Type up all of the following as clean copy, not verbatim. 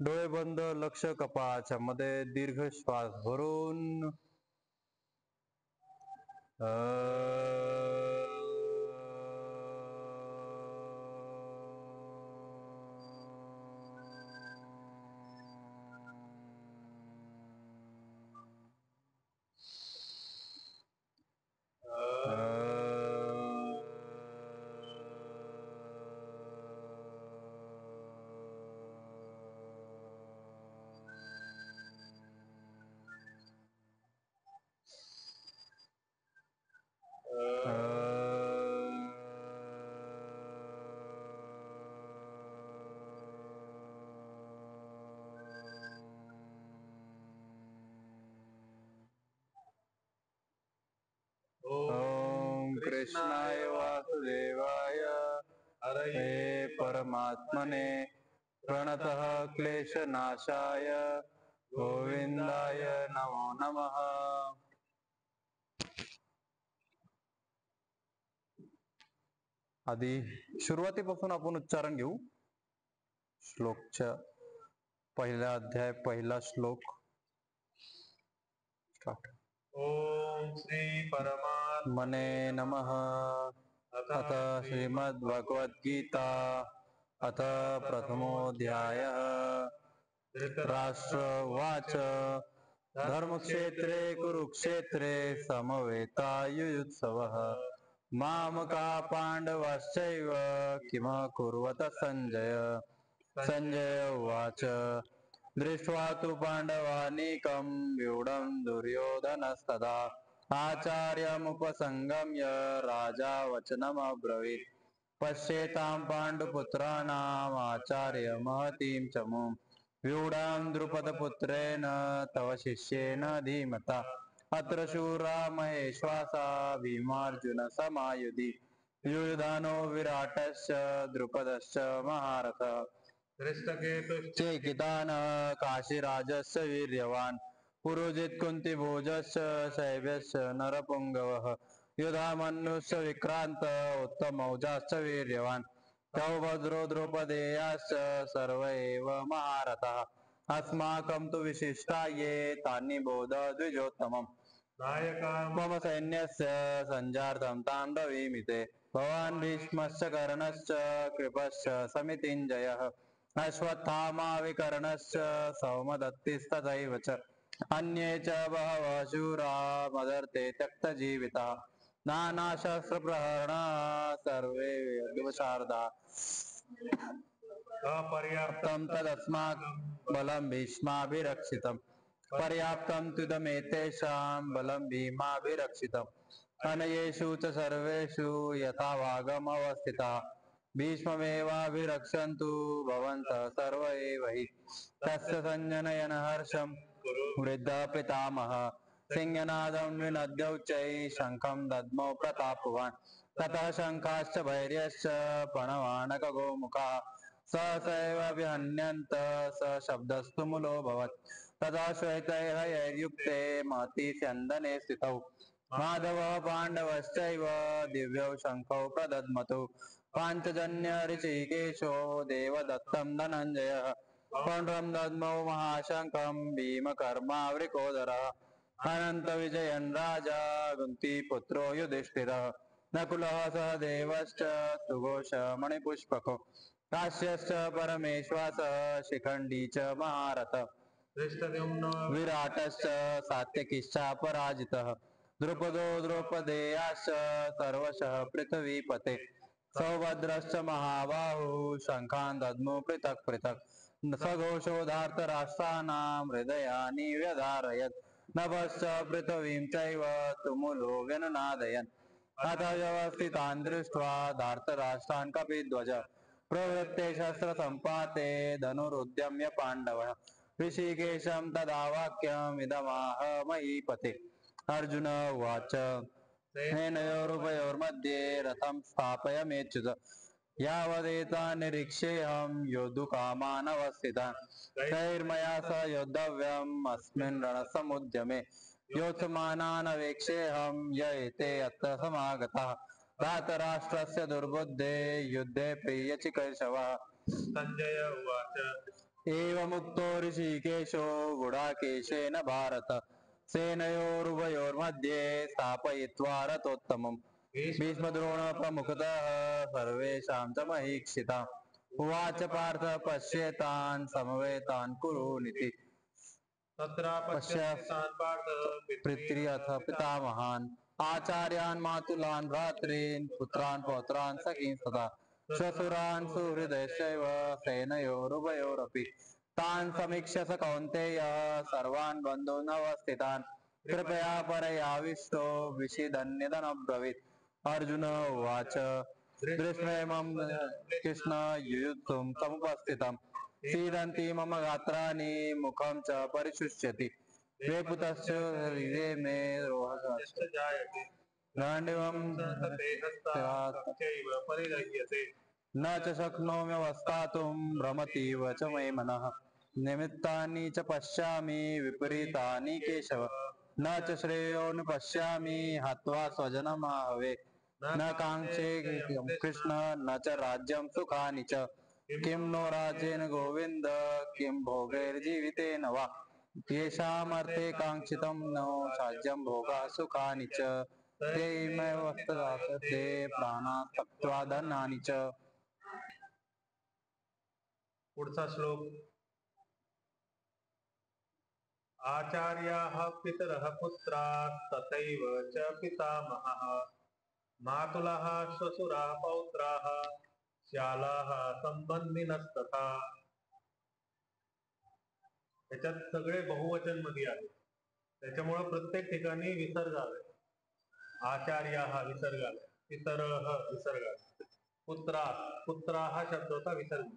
डोळे बंद, लक्ष कपाळाच्या मध्ये, दीर्घ श्वास भरून ओम कृष्णाय वासुदेवाय हरे परमात्मने प्रणतः क्लेशनाशाय गोविंदाय नमो नमः। आधी सुरुवातीपासून आपण उच्चारण घेऊ। श्लोकच्या पहिला अध्याय पहिला श्लोक स्टार्ट। ओम श्री परमात्मने नमः। अथ श्रीमद् भगवद गीता अथ प्रथमोऽध्यायः। धृतराष्ट्रवाच धर्मक्षेत्रे कुरुक्षेत्रे समवेतायुयुत्सवः मामका पाण्डवाश्चैव किमकुर्वत सञ्जय। सञ्जय उवाच दृष्ट्वा तु पाण्डवानीकं व्यूढं दुर्योधनस्तदा आचार्यमुपसंगम्य राजा वचनमब्रवीत् पश्येतां पाण्डुपुत्राणाम् आचार्य महतीं च मुं व्यूढां द्रुपदपुत्रेण तव शिष्येन धीमता अत्र शूरा महेश्वासा भीमार्जुन समायुधि युयुधानो विराटश्च द्रुपदश्च महारथः चेकितान् काशीराजस्य वीर्यवान् पुरोजित् कुन्तीभोजश्च शैब्यश्च नरपुङ्गवः युधामन्युश्च विक्रान्त उत्तमौजाश्च वीर्यवान् सौभद्रो द्रौपदेयाश्च सर्व एव महारथाः अस्माकं तु विशिष्टा ये तानि बोध द्विजोत्तमम् मम सैन्यस्य सञ्जार्थं तां ब्रवीमि। भवान् भीष्मश्च कर्णश्च कृपश्च समितिञ्जयः अश्वत्थामा विकर्णश्च सौमदत्तिस्तथैव च अन्ये च बहवः शूरा मदर्थे त्यक्तजीविताः नानाशस्त्रप्रहरणाः सर्वे यज्ञशारदा अपर्याप्तं तदस्माकं बलं भीष्माभिरक्षितम् पर्याप्तं त्विदमेतेषां बलं भीमाभिरक्षितम् अनयेषु च सर्वेषु यथा वागमवस्थिताः भीष्ममेवाभिरक्षन्तु भवन्तः सर्व एव हि तस्य संजनयन हर्षं वृद्धः पितामहः सिंहनादं विनद्यौच्चैः शङ्खं दद्मौ प्रतापवान् ततः शङ्खाश्च भैर्यश्च प्रणवानकगोमुखाः सहसैवाभिहन्यन्त स शब्दस्तु मूलोऽभवत् तदा श्वेतैर्युक्ते महती स्यन्दने स्थितौ माधवः पाण्डवश्चैव दिव्यौ शङ्खौ प्रदद्मतु पाञ्चजन्य ऋषिकेशो देवदत्तं धनञ्जयः पौण्ड्रं दद्मौ महाशङ्खं भीमकर्मावृकोदरः अनन्तविजयन् राजा कुन्तीपुत्रो युधिष्ठिरः नकुलः सहदेवश्च सुघोषमणिपुष्पको काश्यश्च परमेश्वासः शिखण्डी च महारथः विराटश्च सात्यकिश्चापराजितः द्रुपदो द्रौपदेयाश्च सर्वशः पृथ्वीपते सौभद्रश्च महाबाहुः शङ्खान् दद्मो पृथक् पृथक् सघोषो धार्तराष्ट्राणां हृदयानि व्यधारयत् नभश्च पृथिवीं चैव तुमुलो व्यनुनादयन् अथ व्यवस्थितान् दृष्ट्वा धार्तराष्ट्रान् कपिध्वज प्रवृत्ते शस्त्रसम्पाते धनुरुद्यम्य पाण्डवः ऋषिकेशं तदा वाक्यमिदमाह महीपते। अर्जुन उवाच सेनयोरुभयोर्मध्ये रथं स्थापयाम्यच्युत यावदेतान् निरीक्ष्येऽहं योद्धुकामानवस्थितान् तैर्मया सह योद्धव्यम् अस्मिन् रणसमुद्यमे योत्समानानवेक्षेऽहं य एते अत्र समागताः धातराष्ट्रस्य दुर्बुद्धे युद्धे प्रियचिकीर्षवः। संजय उवाच एवमुक्तो ऋषिकेशो गुडाकेशेन भारत सेनयोरुभयोर्मध्ये स्थापयित्वा रथोत्तमम् भीष्मद्रोण प्रमुखतः सर्वेषां च महीक्षिता उवाच पार्थ पश्येतान् समवेतान् कुरूनिति तत्र पश्यतान् पार्थ पितृअथ पितामहान् आचार्यान् मातुलान् भ्रातॄन् पुत्रान् पौत्रान् सखीन् तथा श्वशुरान् सुहृदयश्चैव सेनयोरुभयोरपि तान् समीक्ष्य स कौन्तेय सर्वान् बन्धून् अवस्थितान् कृपया परयाविष्टो विषिदन्यदनब्रवीत् अर्जुन उवाच दृष्ट्वेमं कृष्ण युयुत्सुं समुपस्थितं सीदन्ति मम गात्राणि मुखं च परिशुष्यति वेपुतश्च शरीरे मे रोहश्च जायते गाण्डीवं चैव परिरह्यते न च शक्नोम्यवस्थातुं भ्रमतीव च मे मनः निमित्तानि च पश्यामि विपरीतानि केशव न च श्रेयोनुपश्यामि हत्वा स्वजनमाहवे न काङ्क्षे कृष्ण न च राज्यं सुखानि च किं नो राज्येन गोविन्द किं भोगैर्जीवितेन वा येषामर्थे काङ्क्षितं नो राज्यं भोगा सुखानि च तेमैव वस्तुदासते प्राणाः त्यक्त्वा धनानि च. पुढचा श्लोक आचार्याः पितरः पुत्राः तथैव च पितामहः मातुलः श्वशुराः पौत्राः श्यालाः संबंधिनस्तथा. त्याच्यात सगळे बहुवचन मध्ये आहे, त्याच्यामुळे प्रत्येक ठिकाणी विसर्ग आलाय. आचार्य हा विसर्ग आलाय, पितरः विसर्ग आलाय, पुत्रा पुत्रा हा शब्द होता विसर्ग.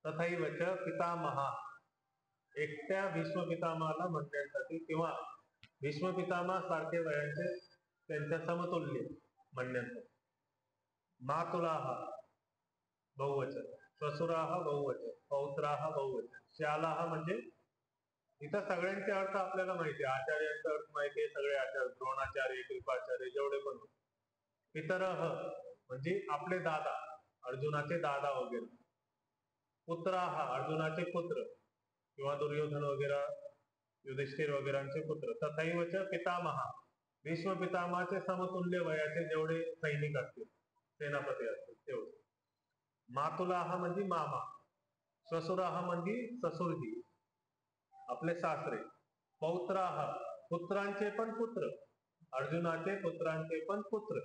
तथैव च पितामहा एकट्या भीष्म पितामहाला म्हणण्यासाठी किंवा भीष्म पितामह सारखे वयांचे त्यांच्या समतुल्य म्हणण्यासाठी. मातुलाः बहुवचन, श्वशुराः बहुवचन, पौत्राः बहुवचन, श्यालाः म्हणजे इथं सगळ्यांचे अर्थ आपल्याला माहिती आहे. आचार्यांचा अर्थ माहिती आहे, सगळे आचार्य द्रोणाचार्य कृपाचार्य जेवढे पण. पितरः म्हणजे आपले दादा, अर्जुनाचे दादा वगैरे. पुत्राः अर्जुनाचे पुत्र किंवा दुर्योधन वगैरे युधिष्ठिर वगैरेचे पुत्र. तथैव च पितामहा भीष्म पितामहाचे समतुल्य वयाचे जेवढे सैनिक असतील, सेनापती असतील तेवढे. मातुलाः म्हणजे मामा, श्वशुराः म्हणजे ससुरजी आपले सासरे. पौत्राः पुत्रांचे पण पुत्र, अर्जुनाचे पुत्रांचे पण पुत्र.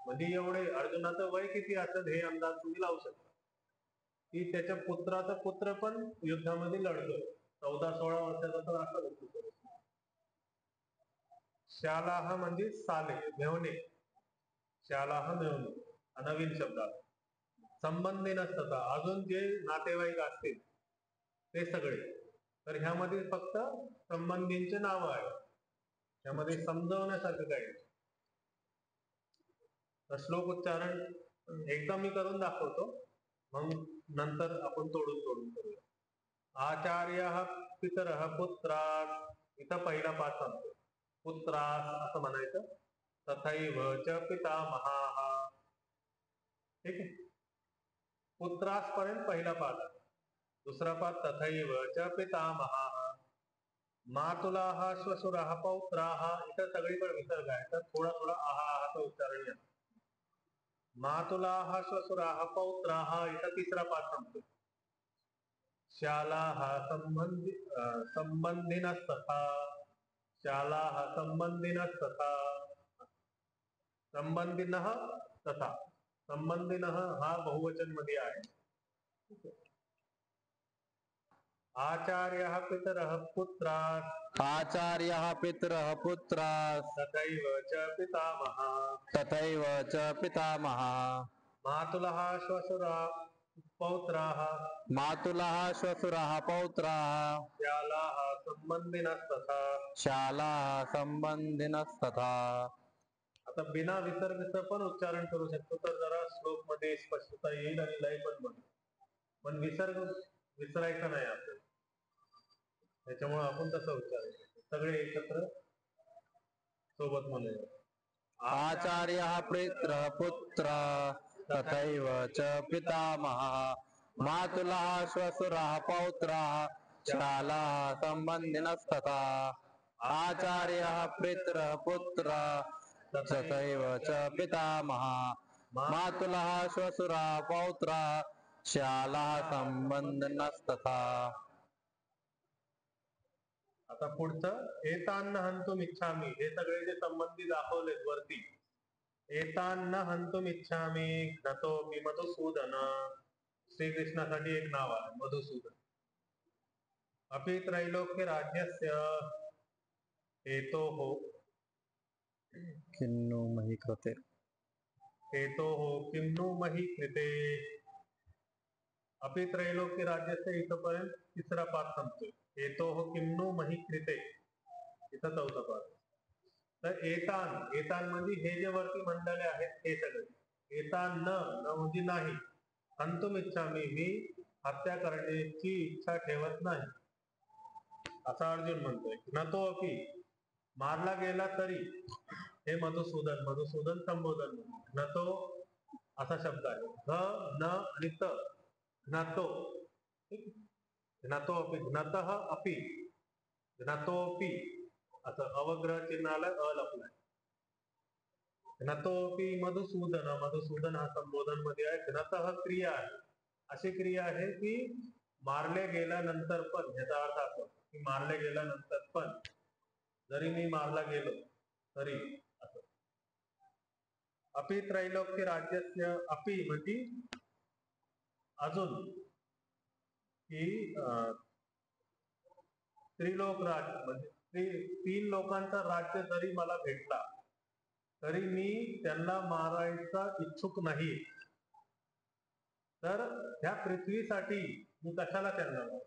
म्हणजे एवढे अर्जुनाचं वय किती असेल हे अंदाज तुम्ही लावू शकता की त्याच्या पुत्राचा पुत्र पण युद्धामध्ये लढतोय. 14-16 वर्षाचा तर असा होतो. श्यालाः म्हणजे साले मेवणे, श्यालाः मेवणे नवीन शब्द. संबंधी नसतात अजून जे नातेवाईक असतील ते सगळे. तर ह्यामध्ये फक्त संबंधींचे नाव आहे, त्यामध्ये समजवण्यासारखं काही नाही. तर श्लोक उच्चारण एकदा मी करून दाखवतो, मग नंतर आपण तोडून करूया. आचार्य पितरः पुत्रास, इथं पहिला पाच सांगतो. पुत्रास असं म्हणायचं. तथैव च पितामहाः, ठीक आहे. पुत्रास पर्यंत पहिला पाद. दुसरा पाद तथैव च पितामहाः. मातुलाः श्वशुराः पौत्राः, इथं सगळीकडे विसर्ग आहे, तर थोडा थोडा आहाचा उच्चारण घ्या. मातुलाः श्वशुराः पौत्राः, इथं तिसरा पाद सांगतो. श्यालाः संबंधिनस्तथा, श्यालाः संबंधिनस्तथा, संबंधिनः तथा. संबंधिनः हा बहुवचन मध्ये आहे. आचार्यः पितरः पुत्राः, आचार्यः पितरः पुत्राः तथैव च पितामहः, तथैव च पितामहः. मातुलः श्वशुराः पौत्राः, मातुलः श्वशुरः पौत्राः, श्यालाः संबंधिनस्तथा. शालाः संबंधिनस्तथा. आता बिना विसर्गचं पण उच्चारण करू शकतो, तर जरा श्लोक मध्ये स्पष्टता येईल आणि लय पण बनतो. पण विसर्ग विसरायचा नाही आपल्याला, त्याच्यामुळे आपण तसं उच्चारण करतो. सगळे एकत्र सोबत म्हणूया. आचार्यः पितरः पुत्राः तथैव च पितामहः. मातुलः श्वशुरः पौत्रः शालाः सम्बन्धिनस्तथा आचार्यः पितरः पुत्रः तथैव च पितामहः मातुलः श्वशुरः पौत्रः शालाः सम्बन्धिनस्तथा. आता पुढचं एतान्न हंतुम इच्छामी, हे सगळे जे संबंधी दाखवलेत वरती, एतान्न हंतुम इच्छामी घ्नतोपि मधुसूदन, श्रीकृष्णासाठी एक नाव आहे मधुसूदन. अपि त्रैलोक्य राज्यस्य हेतोः किन्नु मही कृते हेतोः किं नु मही कृते. अपि त्रैलोक्य राज्यस्य इथपर्यंत तिसरा पाठ संपतोय. हेतोः किं नु मही कृते, इथं चौथा पाठ. तर एतान, एतान म्हणजे हे जे वरती मंडळे आहेत हे सगळे. एतान न, न म्हणजे नाही. हंतुम इच्छामी, मी हत्या करण्याची इच्छा ठेवत नाही, असा अर्जुन म्हणतोय. घ्नतो अपि, मारला गेला तरी, हे मधुसूदन, मधुसूदन संबोधन. घ्नतो असा शब्द आहे. घ न आणि त, घ्नतो. घ्नतो अपि, घ्नतः अपि, घ्नतोपि, असं अवग्रह चिन्हाला अ लपलाय. घ्नतोपि मधुसूदन, मधुसूदन हा संबोधन मध्ये आहे. घ्नतः क्रिया आहे, अशी क्रिया आहे की मारले गेल्यानंतर पण, याचा अर्थ असा की मारले गेल्यानंतर पण, जरी मी मारला गेलो तरी असं. अपि त्रैलोक्य राज्यस्य, अपि म्हणजे अजून, की त्रिलोक राज्य म्हणजे तीन लोकांचा राज्य जरी मला भेटला तरी मी त्यांना मारायचा इच्छुक नाही. तर ह्या पृथ्वीसाठी मी कशाला त्यांना मारू,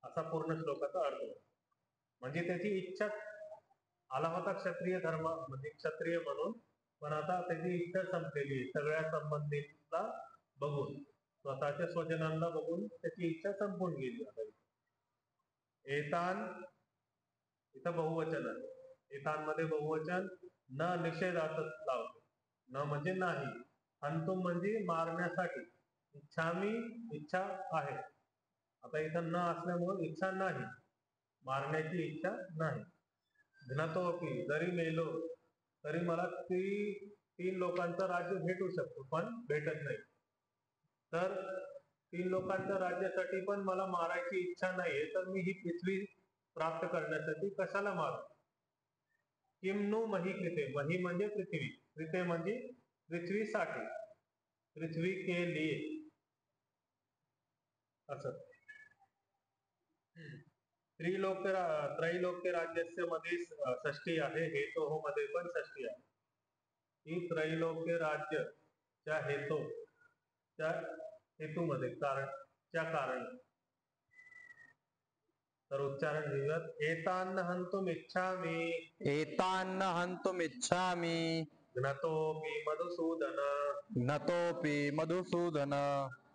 असा पूर्ण श्लोकाचा अर्थ. म्हणजे त्याची इच्छा आला होता क्षत्रिय धर्म म्हणजे क्षत्रिय म्हणून, पण आता त्याची इच्छा संपलेली आहे. सगळ्या संबंधितला बघून, स्वतःच्या स्वजनांना बघून त्याची इच्छा संपून गेली. एतान, इथं बहुवचन आहे. एतान मध्ये बहुवचन न निषेधातच लावतो. न म्हणजे नाही, हंतुम म्हणजे मारण्यासाठी, इच्छामी इच्छा आहे. आता इथं न असल्यामुळे इच्छा नाही, मारण्याची इच्छा नाही. घ्नतोपि, जरी मेलो तरी मला तीन लोकांचं राज्य भेटू शकतो, पण भेटत नाही. तर तीन लोकांच्या राज्यासाठी पण मला मारायची इच्छा नाहीये, तर मी ही पृथ्वी प्राप्त करण्यासाठी कशाला मारू. किम नु मही कृते, मही म्हणजे पृथ्वी, कृते म्हणजे पृथ्वीसाठी, पृथ्वी के लिए असं. त्रैलोक्य राज्यस्य मध्ये षष्टी आहे, हेतोः मध्ये पण षष्टी आहे. ही त्रैलोक्य राज्य च्या हेतू, त्या हेतूमध्ये कारण, त्या कारण. तर उच्चारण घेऊयात. एतान्न हंतुम इच्छामि, एतान्न हंतुम इच्छामि घ्नतोपि मधुसूदन, घ्नतोपि मधुसूदन.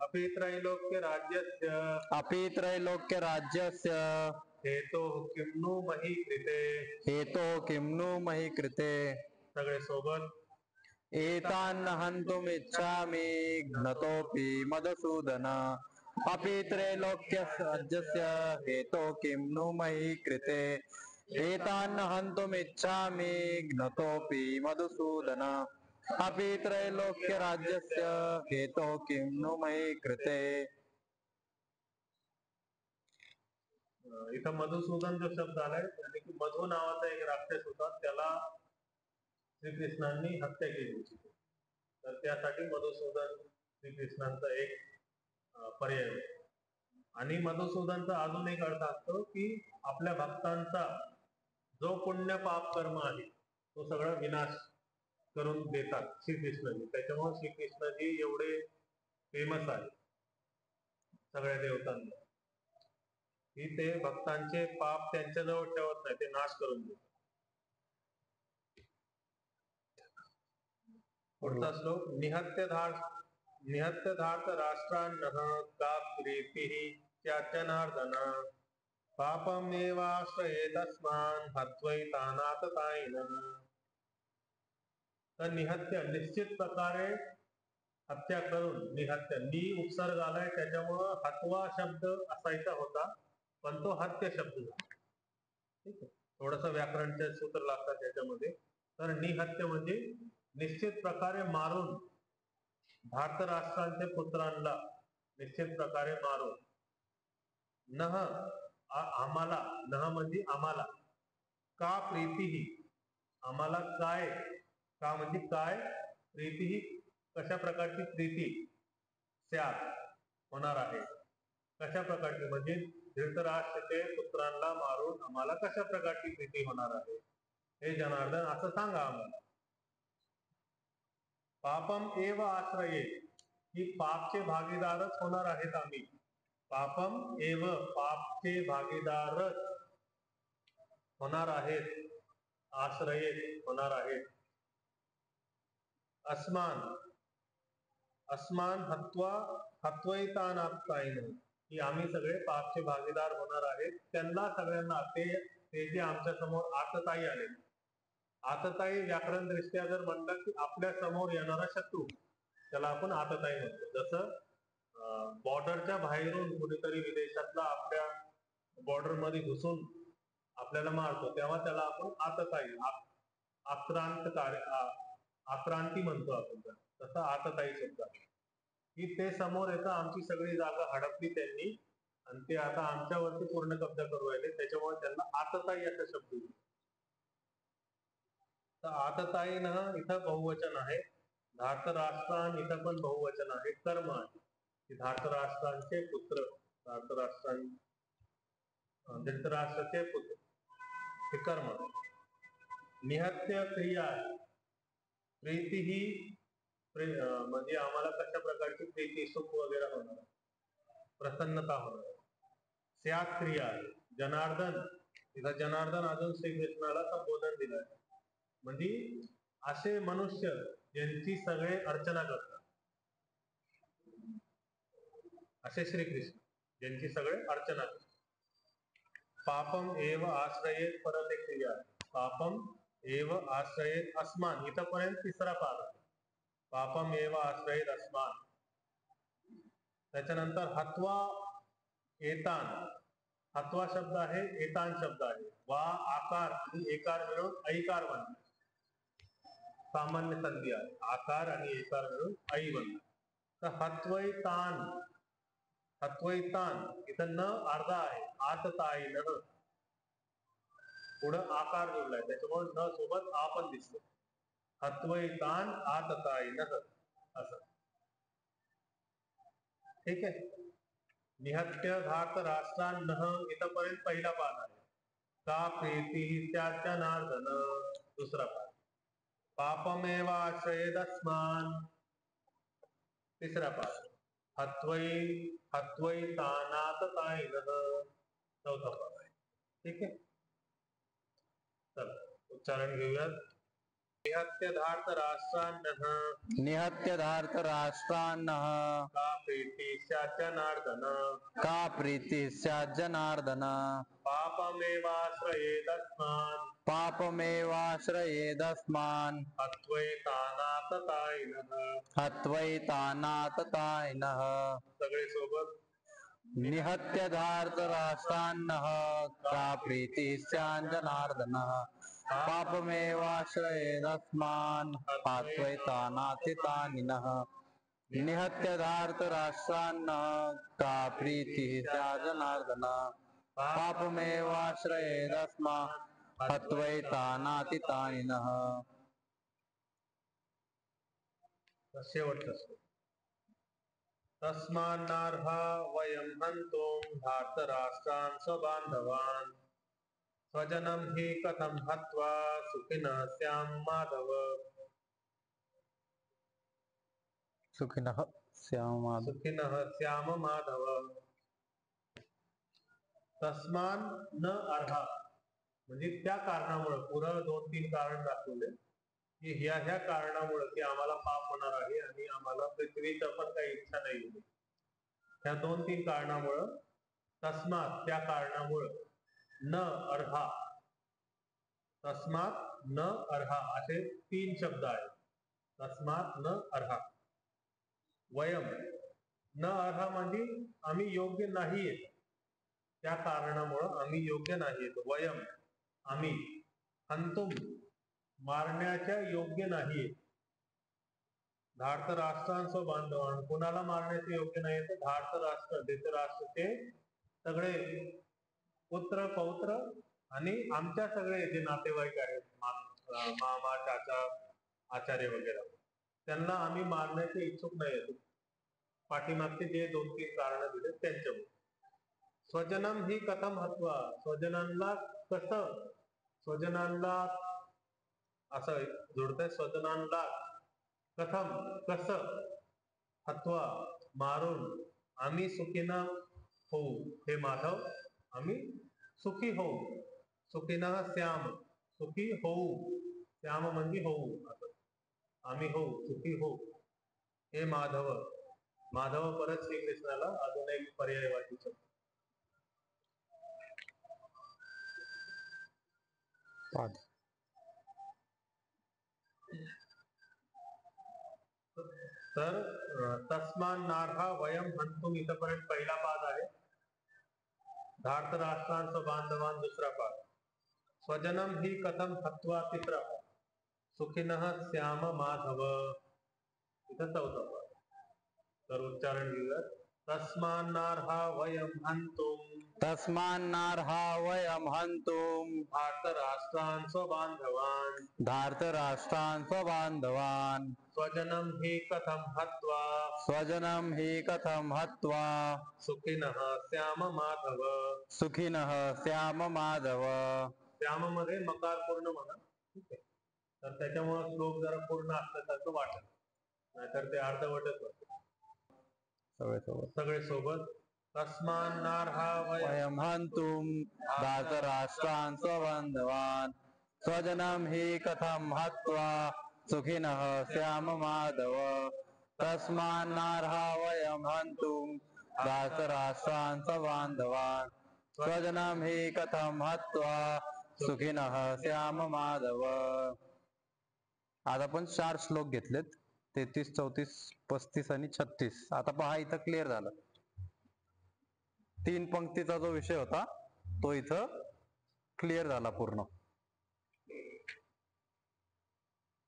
अपि त्रैलोक्य राज्यस्य, अपि त्रैलोक्य राज्यस्य हेतोः किं नु मही कृते, हेतो किं नु मही कृते. सगळे सोबत. एतान्न हंतुम इच्छामि घ्नतोपि मधुसूदन. अपि त्रैलोक्य राज्यस्य हेतो किं नु मही कृते. एतान्न हंतुम इच्छामि घ्नतोपि मधुसूदन. अपि त्रैलोक्य राज्यस्य हेतो किं नु मही कृते. इथं मधुसूदन जो शब्द आलाय, म्हणजे की मधु नावाचा एक राक्षस होता, त्याला श्रीकृष्णांनी हत्या केली होती. तर त्यासाठी मधुसूदन श्रीकृष्णांचा एक पर्याय होता. आणि मधुसूदनचा अजून एक अर्थ असतो की आपल्या भक्तांचा जो पुण्य पाप कर्म आहे तो सगळा विनाश करून देतात श्रीकृष्णजी. त्याच्यामुळे श्रीकृष्णजी एवढे फेमस आहे सगळ्या देवतांना, की ते भक्तांचे पाप त्यांच्याजवळ ठेवत नाही, ते नाश करून देतात. पुढचा श्लोक. निहत्य धार्त राष्ट्रान्नः का प्रीतिः त्याचनार्दन, पापमेवाश्रयेतस्मान् हत्वैतानाततायिनः. तर निहत्य, निश्चित प्रकारे हत्या करून निहत्य, नी उपसर्ग आलाय त्याच्यामुळं हत्वा शब्द असायचा होता, पण तो हत्य शब्द झाला. ठीक आहे, थोडस व्याकरणचे सूत्र लागतात त्याच्यामध्ये. तर निहत्य म्हणजे निश्चित प्रकारे मारून, धार्तराष्ट्रांच्या पुत्रांना निश्चित प्रकारे मारून. नह आम्हाला, नह म्हणजे आम्हाला, का प्रीतीही आम्हाला काय, का म्हणजे काय, प्रीतीही कशा प्रकारची प्रीती, त्यात होणार आहे. कशा प्रकारची म्हणजे धृतराष्ट्राचे पुत्रांना मारून आम्हाला कशा प्रकारची प्रीती होणार आहे, हे जनार्दन असं सांगा आम्हाला. पापम एव आश्रये, की पापचे भागीदारच होणार आहेत आम्ही. पापम एव, पापचे भागीदारच होणार आहेत, आश्रये होणार आहेत. अस्मान, अस्मान हत्वा हत्वैतानात्ताईन, की आम्ही सगळे पापचे भागीदार होणार आहेत. त्यांना सगळ्यांना, ते जे आमच्या समोर आतताई आले, आतताई व्याकरण दृष्ट्या जर म्हणलं की आपल्या समोर येणारा शत्रू, त्याला आपण आतताई म्हणतो. जसं बॉर्डरच्या बाहेरून कुणीतरी विदेशातला आपल्या बॉर्डर मध्ये घुसून आपल्याला मारतो, तेव्हा त्याला आपण आतताई, आक्रांती म्हणतो आपण. तसं आतताई शब्द आहे, की ते समोर येतं, आमची सगळी जागा हडपली त्यांनी आणि ते आता आमच्यावरती पूर्ण कब्जा करू राहिले, त्याच्यामुळे त्यांना आतताई असा शब्द येतो. तर आतताई ना इथं बहुवचन आहे. धार्तराष्ट्रान इथं पण बहुवचन आहे. कर्म आहे, की धार्तराष्ट्रांचे पुत्र, धृतराष्ट्राचे पुत्र, हे कर्म. निहत्य क्रिया, प्रीती ही म्हणजे आम्हाला कशा प्रकारची प्रीती, सुख वगैरे होणार, प्रसन्नता होणार. त्याग क्रिया, जनार्दन, तिथं जनार्दन अजून श्रीकृष्णाला संबोधन दिलंय, म्हणजे असे मनुष्य ज्यांची सगळे अर्चना करतात, असे श्रीकृष्ण ज्यांची सगळे अर्चना करतात. पापम एव आश्रयेत, परत एक क्रिया, पापम एव आश्रयेत अस्मान, इथपर्यंत तिसरा पाद आहे. पापम एव आश्रयेत अस्मान. त्याच्यानंतर हत्वा एतान, हत्वा शब्द आहे, एतान शब्द आहे. वा आकार आणि एकार मिळून ऐकार बनतात. सामान्य संधी आहे, आकार आणि एकार मिळून ऐ बनतात. तर हत्वैतान, हत्वैतान इथं न अर्धा आहे, आतताई न, पुढं आकार जोडलाय त्याच्यामुळे न सोबत आ पण दिसतो. हत्वैतान आतताई न, असं. ठीक आहे. निहत्य धार्त राष्ट्रान इथपर्यंत पहिला पाद आहे. का प्रीती त्याच्या नार्दन, दुसरा पाद. पापमेवाश्रयेदस्मान, तिसरा पाद. हत्वैतानातताईनः, चौथा पाद आहे. ठीक आहे, चला उच्चारण घेऊयात. निहत्य धार्त राष्ट्रान्नः, निहत्य धार्तराष्ट्रान्नः, का प्रीतिश्च जनार्दन, का प्रीतिश्च जनार्दन, पापमेवाश्रयेदस्मान्, पापमेवाश्रयेदस्मान्, हत्वैतानातताईनः, हत्वैतानाततायिनः. सगळे सोबत. निहत्य धार्तराष्ट्रान्नः, का प्रीतिश्च जनार्दनः, पापमेवाश्रयेदस्मान्, हत्वैतानातितानिनः. निहत्य धार्तराष्ट्रान्नः, का प्रीतिश्च जनार्दनः, पापमेवाश्रयेदस्मान्, हत्वैतानातितानिनः. शेवटचं. तस्मान्नार्हा वयं हन्तुं धार्तराष्ट्रान् स्वबान्धवान्, स्वजनं हि कथं हत्वा सुखिनः स्याम माधव. सुखिनः स्याम माधव. सुखिनः स्याम माधव. तस्मान न अर्हा, म्हणजे त्या कारणामुळे, पुढं 2-3 कारण दाखवले की ह्या कारणामुळे, की आम्हाला पाप होणार आहे आणि आम्हाला पृथ्वीचं पण काही इच्छा नाही. ह्या 2-3 कारणामुळं, तस्मात त्या कारणामुळं, न अर्हा, तस्मात न अर्हा असे 3 शब्द आहेत. तस्मात न अर्हा. वयम न अर्हा म्हणजे आम्ही योग्य नाहीये, त्या कारणामुळं आम्ही योग्य नाहीये. वयम आम्ही, हंतुम मारण्याच्या योग्य नाहीये. धार्त राष्ट्रांसो बांधवान, कुणाला मारण्याचे योग्य नाही तर धार्त राष्ट्र, धृतराष्ट्र ते सगळे पुत्र पौत्र आणि आमच्या सगळे जे नातेवाईक आहेत, मामा चाचा आचार्य वगैरे, त्यांना आम्ही मारण्याचे इच्छुक नाही. पाठीमागचे जे 2-3 कारण दिले त्यांच्यामुळे. स्वजनम ही कथम हत्वा, स्वजनांना कसं, स्वजनांना असं जोडतंय, स्वजनांना कथम कसं, हत्वा मारून, आम्ही सुखीना होऊ. हे माधव आम्ही सुखी होऊ. सुखीना श्याम सुखी होऊ, श्याम म्हणजे होऊ, असं आम्ही होऊ सुखी होऊ. हे माधव, माधव परत श्रीकृष्णाला अजून एक पर्यायवाची शब्द. तर तस्मान नार्हा वयम हंतुम इथपर्यंत पहिला पाद आहे. धार्त राष्ट्रांस बांधवान दुसरा पाद. स्वजनम ही कथम हत्वा तिसरा पाद. सुखिनः श्याम माधव इथं चौथा पाद. तर उच्चारण घेऊयात. तस्मान्नार्हा वयम हंतुम, तस्मान्नार्हा वयम हंतुम धार्तराष्ट्रान् स्वबान्धवान्, धार्तराष्ट्रान् स्वबान्धवान् स्वजनं हि कथं हत्वा, स्वजनं हि कथं हत्वा सुखिनः श्याम माधव. सुखिनः श्याम माधव. श्याम मध्ये मकार पूर्ण म्हणा, ठीक आहे. तर त्याच्यामुळे श्लोक जरा पूर्ण असल्यासारखं वाटत, नाहीतर ते अर्धवटच वाटत. सगळे सोबत. तस्मान्नार्हा वयम हंतुम धार्तराष्ट्रान् स्वबान्धवान्, स्वजनं हि कथं हत्वा सुखिनः श्याम माधव. तस्मान्नार्हा वयम हंतुम धार्तराष्ट्रान् स्वबान्धवान्, स्वजनं हि कथं हत्वा सुखिनः श्याम माधव. आज आपण 4 श्लोक घेतलेत, 33, 34, 35 आणि 36. आता पहा, इथं क्लिअर झालं. 3 पंक्तीचा जो विषय होता तो इथं क्लिअर झाला पूर्ण.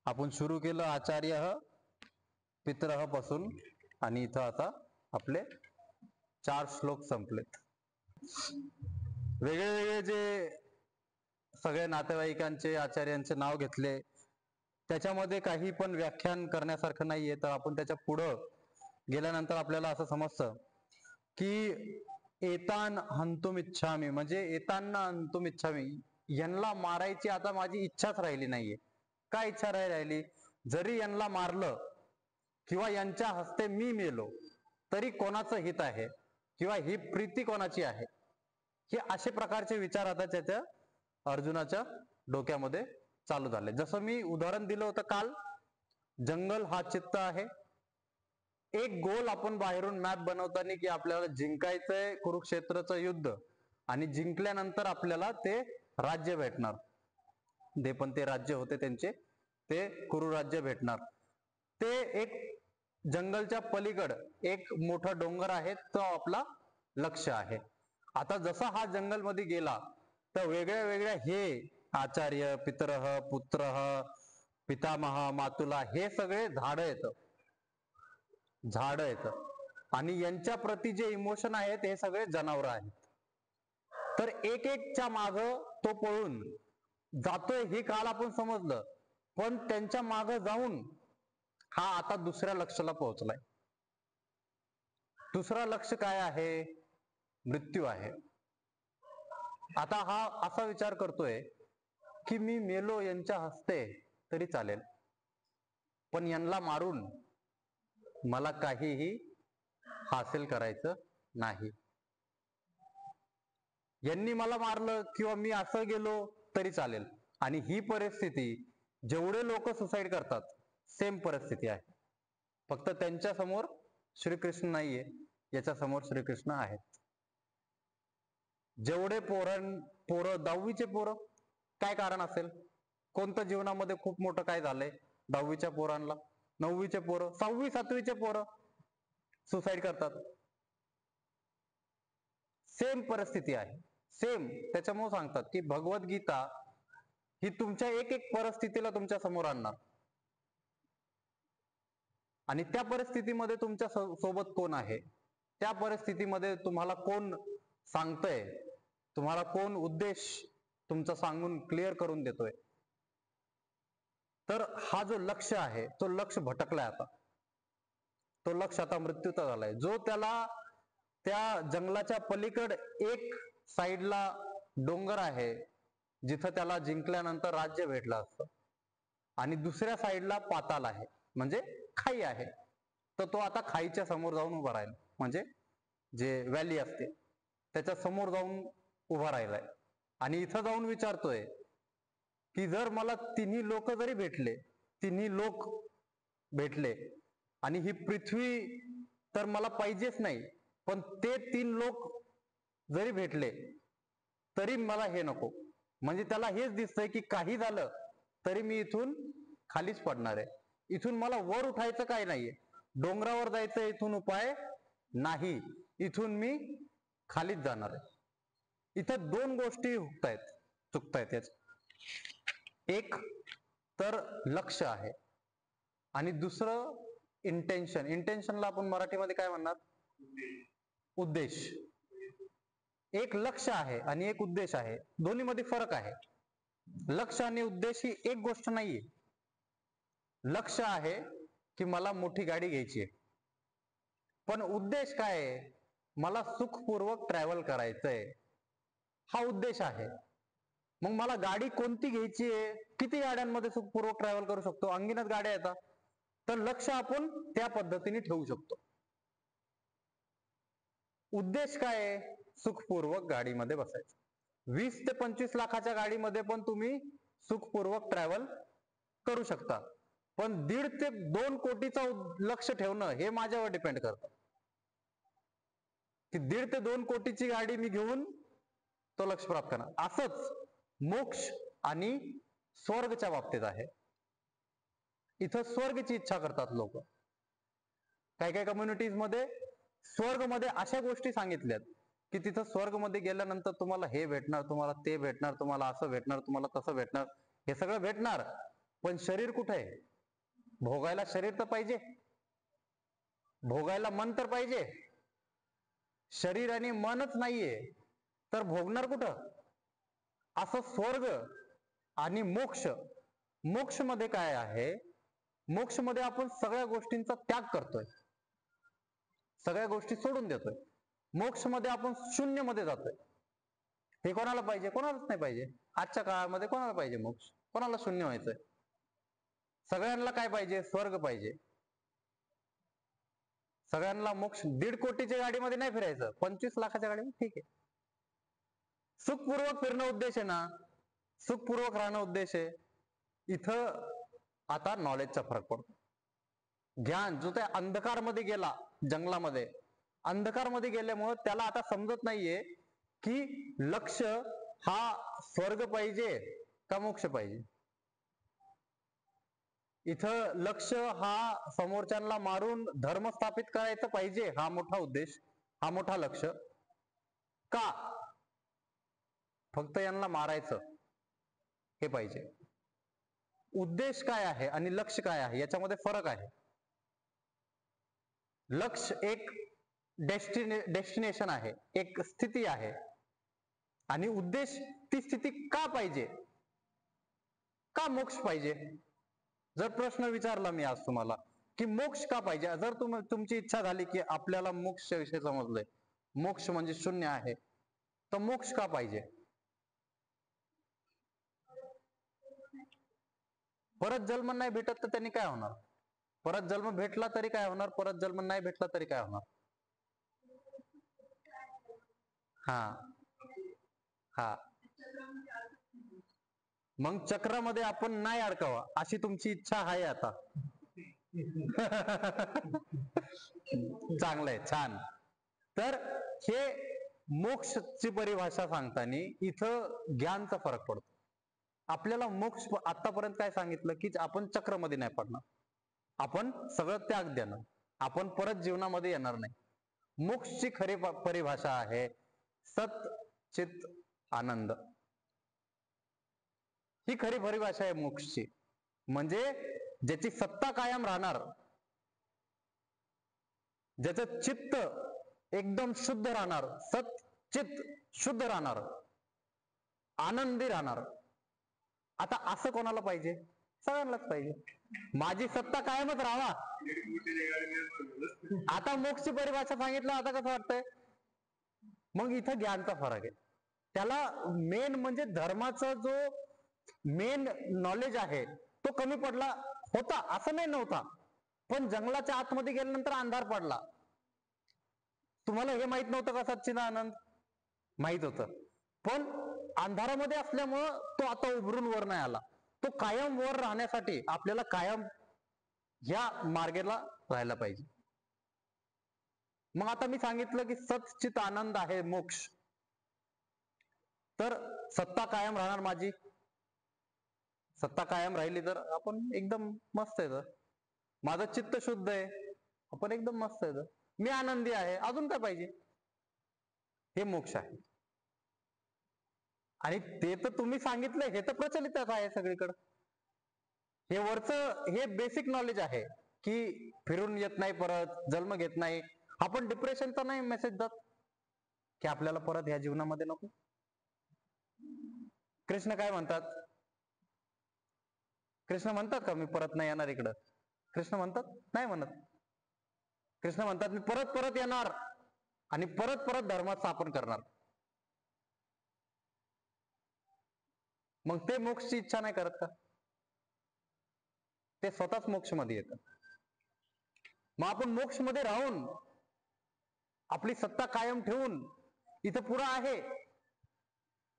आपण सुरू केलं आचार्य पितरः पासून आणि इथं आता आपले 4 श्लोक संपलेत. वेगळे वेगळे जे सगळे नातेवाईकांचे आचार्यांचे नाव घेतले, त्याच्यामध्ये काही पण व्याख्यान करण्यासारखं नाहीये. तर आपण त्याच्या पुढं गेल्यानंतर आपल्याला असं समजतं की एतान हंतुम इच्छामी, म्हणजे एतांना हंतुम इच्छामी, यांना मारायची आता माझी इच्छाच राहिली नाहीये. काय इच्छा राहिली? जरी यांना मारलं किंवा यांच्या हस्ते मी मेलो तरी कोणाचं हित आहे किंवा ही प्रीती कोणाची आहे, हे असे प्रकारचे विचार आता त्याच्या अर्जुनाच्या डोक्यामध्ये चालू झाले. जसं मी उदाहरण दिलं होतं काल, जंगल हा चित्त आहे. एक गोल आपण बाहेरून मॅप बनवताना की आपल्याला जिंकायचंय कुरुक्षेत्राचं युद्ध आणि जिंकल्यानंतर आपल्याला ते राज्य भेटणार, जे पण ते राज्य होते त्यांचे, ते कुरु राज्य भेटणार. ते एक जंगलच्या पलीकड एक मोठा डोंगर आहे, तो आपला लक्ष्य आहे. आता जसा हा जंगल मध्ये गेला तर वेगळ्या वेगळ्या हे आचार्य, पितरः, पुत्रः, पितामह, मातुला, हे सगळे झाड आहेत आणि यांच्या प्रती जे इमोशन आहेत हे सगळे जनावर आहेत. तर एक एकच्या माग तो पळून जातोय हे काल आपण समजलं, पण त्यांच्या माग जाऊन हा आता दुसऱ्या लक्ष्याला पोहोचलाय. दुसरा लक्ष्य काय आहे? मृत्यू आहे. आता हा असा विचार करतोय की मी मेलो यांच्या हस्ते तरी चालेल, पण यांना मारून मला काहीही हासिल करायचं नाही. यांनी मला मारलं किंवा मी असं गेलो तरी चालेल. आणि ही परिस्थिती जेवढे लोक सुसाईड करतात सेम परिस्थिती आहे, फक्त त्यांच्या समोर श्रीकृष्ण नाहीये, याच्या समोर श्रीकृष्ण आहेत. जेवढे पोरं 10वीचे पोरं, काय कारण असेल? कोणतं जीवनामध्ये खूप मोठं काय झालंय 10वीच्या पोरांना? 9वीचे पोरं, 6वी 7वीचे पोरं, सुसाईड करतात. सेम परिस्थिती आहे, सेम. त्याच्यामुळे सांगतात की भगवद्गीता ही तुमच्या एक एक परिस्थितीला तुमच्या समोर आणणार, आणि त्या परिस्थितीमध्ये तुमच्या सोबत कोण आहे, त्या परिस्थितीमध्ये तुम्हाला कोण सांगतंय, तुम्हाला कोण उद्देश तुमचा सांगून क्लिअर करून देतोय. तर हा जो लक्ष्य आहे तो लक्ष्य भटकलाय आता, तो लक्ष्य आता मृत्यूचा झालाय. जो त्याला त्या जंगलाच्या पलीकड एक साईडला डोंगर आहे जिथं त्याला जिंकल्यानंतर राज्य भेटलं असतं, आणि दुसऱ्या साईडला पाताल आहे म्हणजे खाई आहे, तर तो आता खाईच्या समोर जाऊन उभा राहिला, म्हणजे जे व्हॅली असते त्याच्या समोर जाऊन उभा राहिलाय. आणि इथं जाऊन विचारतोय की जर मला तिन्ही लोक जरी भेटले, तिन्ही लोक भेटले आणि ही पृथ्वी तर मला पाहिजेच नाही, पण ते 3 लोक जरी भेटले तरी मला हे नको. म्हणजे त्याला हेच दिसतंय की काही झालं तरी मी इथून खालीच पडणार आहे, इथून मला वर उठायचं काय नाहीये, डोंगरावर जायचं इथून उपाय नाही, इथून मी खालीच जाणार आहे. इथं 2 गोष्टी चुकतायत याच. एक तर लक्ष आहे आणि दुसरं इंटेन्शन. इंटेन्शनला आपण मराठीमध्ये काय म्हणणार? उद्देश. एक लक्ष आहे आणि एक उद्देश आहे, दोन्हीमध्ये फरक आहे. लक्ष आणि उद्देश ही एक गोष्ट नाहीये. लक्ष आहे की मला मोठी गाडी घ्यायची आहे, पण उद्देश काय आहे? मला सुखपूर्वक ट्रॅव्हल करायचंय, हा उद्देश आहे. मग मला गाडी कोणती घ्यायची आहे? किती गाड्यांमध्ये सुखपूर्वक ट्रॅव्हल करू शकतो? अंगीनच गाड्या येतात. तर लक्ष आपण त्या पद्धतीने ठेवू शकतो. उद्देश काय आहे? सुखपूर्वक गाडीमध्ये बसायचं. 20 ते 25 लाखाच्या गाडीमध्ये पण तुम्ही सुखपूर्वक ट्रॅव्हल करू शकता, पण 1.5 ते 2 कोटीचं लक्ष ठेवणं हे माझ्यावर डिपेंड करतं की 1.5 ते 2 कोटीची गाडी मी घेऊन तो लक्ष प्राप्त करणार. असंच मोक्ष आणि स्वर्गच्या बाबतीत आहे. इथं स्वर्गची इच्छा करतात लोक. काही काही कम्युनिटीज मध्ये स्वर्गमध्ये अशा गोष्टी सांगितल्यात की तिथं स्वर्गमध्ये गेल्यानंतर तुम्हाला हे भेटणार, तुम्हाला ते भेटणार, तुम्हाला असं भेटणार, तुम्हाला तसं भेटणार, हे सगळं भेटणार, पण शरीर कुठे आहे? भोगायला शरीर तर पाहिजे, भोगायला मन तर पाहिजे. शरीर आणि मनच नाहीये तर भोगणार कुठं? असं स्वर्ग आणि मोक्ष. मोक्ष मध्ये काय आहे? मोक्ष मध्ये आपण सगळ्या गोष्टींचा त्याग करतोय, सगळ्या गोष्टी सोडून देतोय. मोक्ष मध्ये आपण शून्य मध्ये जातोय. हे कोणाला पाहिजे? कोणालाच नाही पाहिजे. आजच्या काळामध्ये कोणाला पाहिजे मोक्ष? कोणाला शून्य व्हायचंय? सगळ्यांना काय पाहिजे? स्वर्ग पाहिजे. सगळ्यांना मोक्ष. 1.5 कोटीच्या गाडीमध्ये नाही फिरायचं, 25 लाखाच्या गाडीमध्ये ठीक आहे. सुखपूर्वक फिरणं उद्देश आहे ना, सुखपूर्वक राहणं उद्देश आहे. इथं आता नॉलेजचा फरक पडतो. ज्ञान जो त्या अंधकारमध्ये गेला, जंगलामध्ये अंधकारमध्ये गेल्यामुळे त्याला आता समजत नाहीये की लक्ष हा स्वर्ग पाहिजे का मोक्ष पाहिजे. इथं लक्ष हा समोरच्यांना मारून धर्म स्थापित करायचं पाहिजे, हा मोठा उद्देश, हा मोठा लक्ष. का? फक्त यांना मारायचं हे पाहिजे. उद्देश काय आहे आणि लक्ष काय आहे याच्यामध्ये फरक आहे. लक्ष एक डेस्टिनेशन आहे, एक स्थिती आहे, आणि उद्देश ती स्थिती का पाहिजे, का मोक्ष पाहिजे. जर प्रश्न विचारला मी आज तुम्हाला की मोक्ष का पाहिजे, जर तुमची इच्छा झाली की आपल्याला मोक्ष विषय समजलंय, मोक्ष म्हणजे शून्य आहे, तर मोक्ष का पाहिजे? परत जन्म नाही भेटत तर त्यांनी काय होणार? परत जन्म भेटला तरी काय होणार? परत जन्म नाही भेटला तरी काय होणार? हा हा मग चक्रामध्ये आपण नाही अडकावा अशी तुमची इच्छा आहे आता. चांगलंय, छान. तर हे मोक्षची परिभाषा सांगताना इथं ज्ञानचा फरक पडतो. आपल्याला मोक्ष आतापर्यंत काय सांगितलं की आपण चक्रमध्ये नाही पडणार, आपण सगळं त्याग देणार. आपण परत जीवनामध्ये येणार नाही. मोक्षची खरी परिभाषा आहे सत चित आनंद. ही खरी परिभाषा आहे मोक्षची. म्हणजे ज्याची सत्ता कायम राहणार, ज्याचं चित्त एकदम शुद्ध राहणार, सत चित शुद्ध राहणार, आनंदी राहणार. आता असं कोणाला पाहिजे? सगळ्यांनाच पाहिजे. माझी सत्ता कायमच राहावा. आता मोक्षची परिभाषा सांगितलं, आता कसं वाटतंय? मग इथं ज्ञानचा फरक आहे. त्याला मेन म्हणजे धर्माचा जो मेन नॉलेज आहे तो कमी पडला होता, असं नाही नव्हता, पण जंगलाच्या आतमध्ये गेल्यानंतर अंधार पडला. तुम्हाला हे माहित नव्हतं का सच्चिदानंद? माहित होतं, पण अंधारामध्ये असल्यामुळं तो आता उभरून वर नाही आला. तो कायम वर राहण्यासाठी आपल्याला कायम ह्या मार्गाला राहायला पाहिजे. मग आता मी सांगितलं की सच्चित आनंद आहे मोक्ष. तर सत्ता कायम राहणार माझी. सत्ता कायम राहिली तर आपण एकदम मस्त आहे. माझं चित्त शुद्ध आहे, आपण एकदम मस्त आहे. मी आनंदी आहे, अजून काय पाहिजे? हे मोक्ष आहे. आणि ते तर तुम्ही सांगितलं, हे तर प्रचलितच आहे सगळीकडे. हे वरचं हे बेसिक नॉलेज आहे की फिरून येत नाही, परत जन्म घेत नाही. आपण डिप्रेशनचा नाही मेसेज देत की आपल्याला परत ह्या जीवनामध्ये नको. कृष्ण काय म्हणतात? कृष्ण म्हणतात का मी परत नाही येणार इकडं? कृष्ण म्हणतात? नाही म्हणत. कृष्ण म्हणतात मी परत परत येणार आणि परत परत धर्मात स्थापन करणार. मग ते मोक्षची इच्छा नाही करत का? ते स्वतःच मोक्ष मध्ये येतं. मग आपण मोक्ष मध्ये राहून आपली सत्ता कायम ठेवून इथं पुढं आहे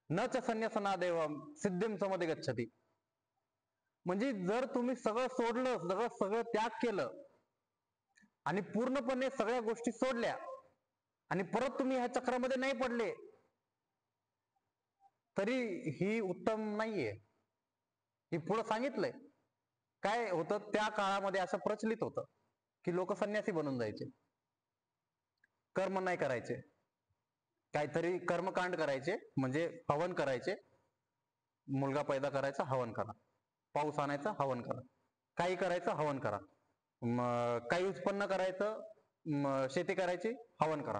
न च संन्यासनादेवम सिद्धीम समदे गच्छति. म्हणजे जर तुम्ही सगळं सोडलं, सगळं त्याग केलं आणि पूर्णपणे सगळ्या गोष्टी सोडल्या आणि परत तुम्ही ह्या चक्रामध्ये नाही पडले, तरी ही उत्तम नाहीये. ही पुढं सांगितलंय. काय होतं त्या काळामध्ये? असं प्रचलित होतं की लोक संन्यासी बनून जायचे, कर्म नाही करायचे, काहीतरी कर्मकांड करायचे, म्हणजे हवन करायचे. मुलगा पैदा करायचा, हवन करा. पाऊस आणायचा, हवन करा. काही करायचं, हवन करा. काही उत्पन्न करायचं, शेती करायची, हवन करा.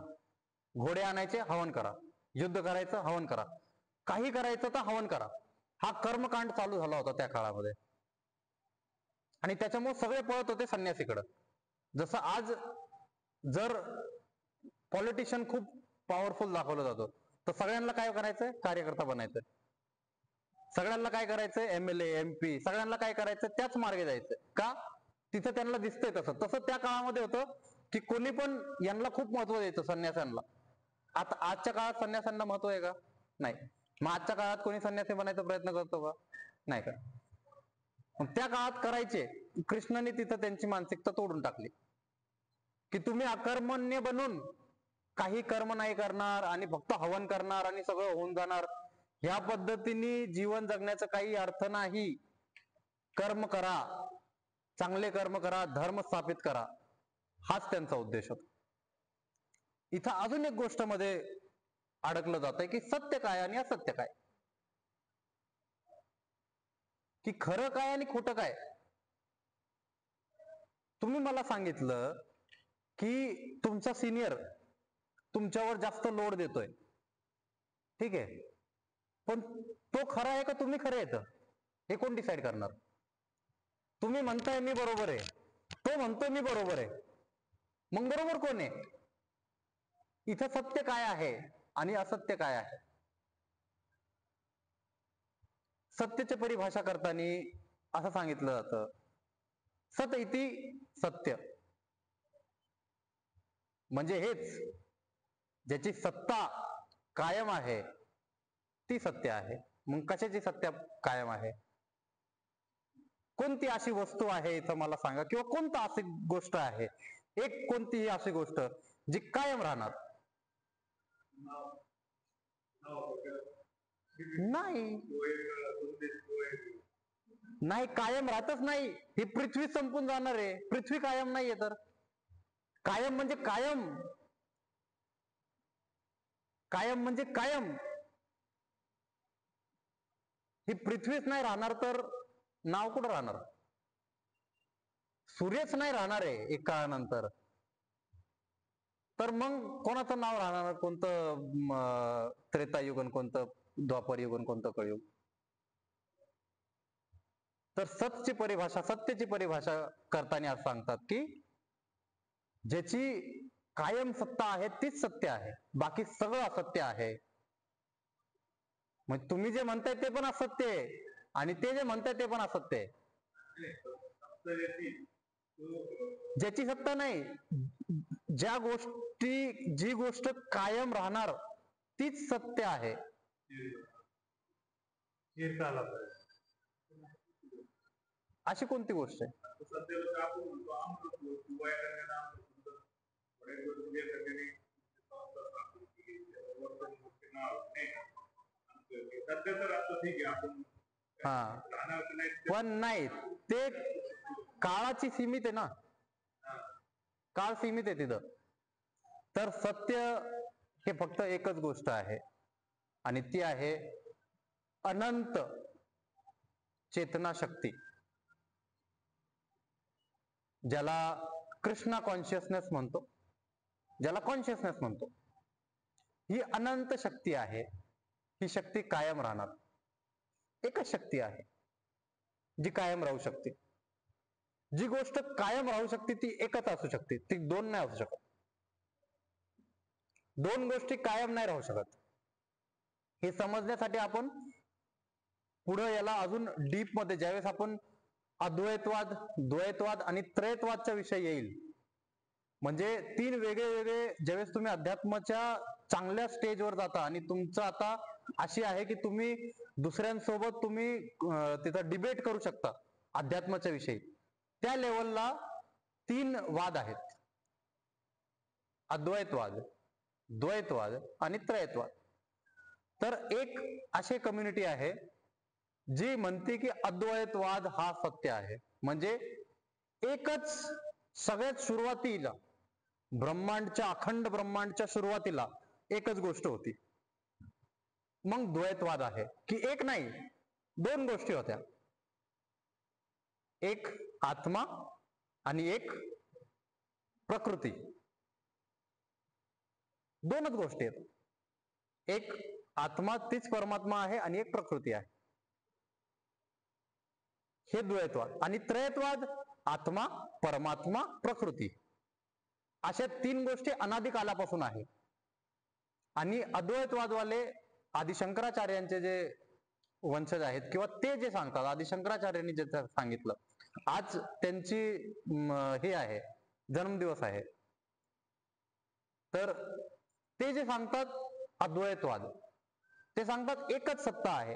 घोडे आणायचे, हवन करा. युद्ध करायचं, हवन करा. काही करायचं तर हवन करा. हा कर्मकांड चालू झाला होता त्या काळामध्ये. आणि त्याच्यामुळे सगळे पळत होते संन्यासीकडं. जसं आज जर पॉलिटिशियन खूप पॉवरफुल दाखवलं जातो, तर सगळ्यांना काय करायचंय? कार्यकर्ता बनायचंय. सगळ्यांना काय करायचंय? MLA MP. सगळ्यांना काय करायचं? त्याच मार्गे जायचंय. का? तिथं त्यांना दिसतंय तसं. तसं त्या काळामध्ये होतं की कोणी पण यांना खूप महत्व द्यायचं, संन्यासांना. आता आजच्या काळात संन्यासांना महत्व आहे का? नाही. मग आजच्या काळात कोणी संन्यासी बनायचा प्रयत्न करतो का? नाही का? त्या काळात करायचे. कृष्णाने तिथं त्यांची मानसिकता तोडून टाकली की तुम्ही अकर्मण्य बनून काही कर्म नाही करणार आणि फक्त हवन करणार आणि सगळं होऊन जाणार. ह्या पद्धतीने जीवन जगण्याचा काही अर्थ नाही. कर्म करा, चांगले कर्म करा, धर्म स्थापित करा, हाच त्यांचा उद्देश होता. इथं अजून एक गोष्ट मध्ये अडकलं जात आहे की सत्य काय आणि असत्य काय, की खरं काय आणि खोटं काय. तुम्ही मला सांगितलं की तुमचा सिनियर तुमच्यावर जास्त लोड देतोय, ठीक आहे, पण तो खरा आहे का तुम्ही खरे आहेत? हे कोण डिसाईड करणार? तुम्ही म्हणताय मी बरोबर आहे, तो म्हणतोय मी बरोबर आहे, मग बरोबर कोण आहे? इथं सत्य काय आहे आणि असत्य काय आहे? सत्याची परिभाषा करताना असं सांगितलं जातं, सत इति सत्य. म्हणजे हेच, ज्याची सत्ता कायम आहे ती सत्य आहे. मग कशाची सत्य कायम आहे? कोणती अशी वस्तू आहे इथं मला सांगा, किंवा कोणता अशी गोष्ट आहे, एक कोणतीही अशी गोष्ट जी कायम राहणार? नाही, नाही, कायम राहतच नाही. ही पृथ्वी संपून जाणार आहे, पृथ्वी कायम नाहीये. तर कायम म्हणजे कायम, कायम म्हणजे कायम. ही पृथ्वीच नाही राहणार तर नाव कुठं राहणार? सूर्यच नाही राहणार आहे एक काळानंतर, तर मग कोणाचं नाव राहणार? कोणतं त्रेतायुगन, कोणतं द्वापरयुगन, कोणतं कळयुग? तर सतची परिभाषा, सत्याची परिभाषा करताना असं सांगतात की ज्याची कायम सत्ता आहे तीच सत्य आहे, बाकी सगळं असत्य आहे. मग तुम्ही जे म्हणताय ते पण असत्य आहे आणि ते जे म्हणताय ते पण असत्य आहे. ज्याची सत्ता नाही, जी गोष्ट कायम राहणार तीच सत्य आहे. अशी कोणती गोष्ट आहे? हा, पण नाही, ते काळाची सीमित आहे ना, काळ सीमित आहे तिथं. तर सत्य हे फक्त एकच गोष्ट आहे आणि ती आहे अनंत चेतना शक्ती, ज्याला कृष्णा कॉन्शियसनेस म्हणतो, ज्याला कॉन्शियसनेस म्हणतो. ही अनंत शक्ती आहे. ही शक्ती कायम राहणार. एकच शक्ती आहे जी कायम राहू शकते. जी गोष्ट कायम राहू शकते ती एकच असू शकते, ती दोन नाही असू शकत. दोन गोष्टी कायम नाही राहू शकत. हे समजण्यासाठी आपण पुढे याला अजून डीप मध्ये, ज्यावेळेस आपण अद्वैतवाद, द्वैतवाद आणि त्रैतवादच्या विषय येईल, म्हणजे तीन वेगळे वेगळे, ज्यावेळेस तुम्ही अध्यात्माच्या चांगल्या स्टेजवर जाता आणि तुमचं आता अशी आहे की तुम्ही दुसऱ्यांसोबत तुम्ही तिथं डिबेट करू शकता अध्यात्माच्या विषयी, त्या लेवलला तीन वाद आहेत: अद्वैतवाद, द्वैतवाद आणि त्रैतवाद. तर एक अशी कम्युनिटी आहे जी म्हणते की अद्वैतवाद हा सत्य आहे, म्हणजे एकच, सगळ्यात सुरुवातीला ब्रह्मांडच्या, अखंड ब्रह्मांडच्या सुरुवातीला एकच गोष्ट होती. मग द्वैतवाद आहे की एक नाही, दोन गोष्टी होत्या, एक आत्मा आणि एक प्रकृती. दोनच गोष्टी आहेत, एक आत्मा तीच परमात्मा आहे आणि एक प्रकृती आहे. हे द्वैतवाद. आणि त्रैतवाद आत्मा, परमात्मा, प्रकृती, अशा तीन गोष्टी अनादी कालापासून आहे. आणि अद्वैतवादवाले आदिशंकराचार्यांचे जे वंशज आहेत, किंवा ते जे सांगतात, आदिशंकराचार्यांनी जे सांगितलं, आज त्यांची हे आहे, जन्मदिवस आहे, तर ते जे सांगतात अद्वैतवाद, ते सांगतात एकच सत्ता आहे,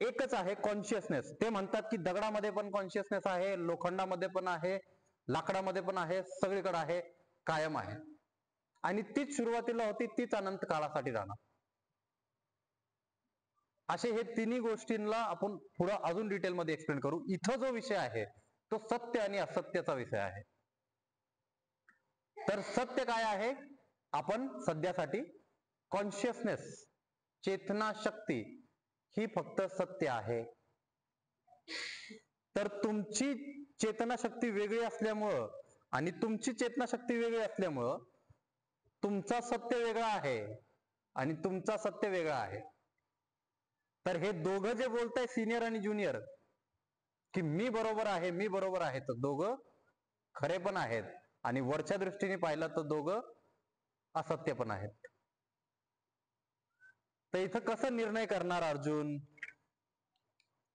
एकच आहे कॉन्शियसनेस. ते म्हणतात की दगडामध्ये पण कॉन्शियसनेस आहे, लोखंडामध्ये पण आहे, लाकडामध्ये पण आहे, सगळीकडे आहे, कायम आहे, आणि तीच सुरुवातीला होती, तीच अनंत काळासाठी राहणार. असे हे तिन्ही गोष्टींना आपण पुढे अजून डिटेलमध्ये एक्सप्लेन करू. इथं जो विषय आहे तो सत्य आणि असत्याचा विषय आहे. तर सत्य काय आहे? आपण सध्यासाठी कॉन्शियसनेस, चेतना शक्ती, ही फक्त सत्य आहे. तर तुमची चेतना शक्ती वेगळी असल्यामुळं आणि तुमची चेतना शक्ती वेगळी असल्यामुळं तुमचा सत्य वेगळा आहे आणि तुमचा सत्य वेगळा आहे. तर हे दोघं जे बोलताय, सिनियर आणि ज्युनियर, की मी बरोबर आहे, मी बरोबर आहे, तर दोघं खरे पण आहेत आणि वरच्या दृष्टीने पाहिलं तर दोघं असत्य पण आहेत. तर इथं कसं निर्णय करणार अर्जुन